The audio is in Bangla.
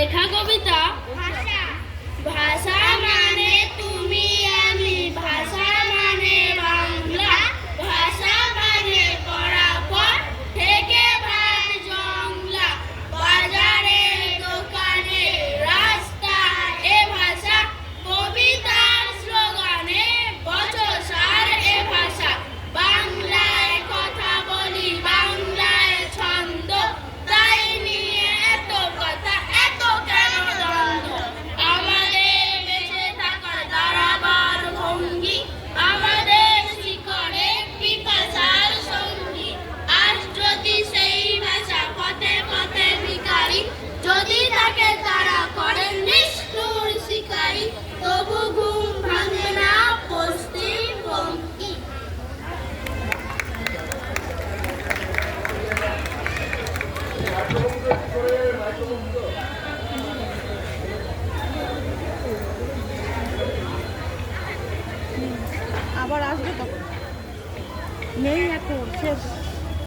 লেখা কবিতা ভাষা মানে তুমি আমি, ভাষা মানে বাংলা, ভাষা মানে পরাপর থেকে ভাত জংলা, বাজারে দোকানে রাস্তায় এ ভাষা, কবিতার স্লোগানে বচসার এ ভাষা। বাংলায় কথা বলি, বাংলায় ছন্দ, তাই নিয়ে এত কথা, এত কেন দ্বন্দ্ব। আমাদের বেঁচে থাকার দাঁড়াবার ভঙ্গি, আমাদের শিকড়ে পিপাসার সঙ্গী। আজ যদি সেই ভাষা পথে পথে ভিখারি, যদি তাকে তারা করেন নিষ্ঠুর শিকারী, তবু ঘুম ভাঙে না পশ্চিমবঙ্গী। আবার আসবে তখন নেই এখন শেষ।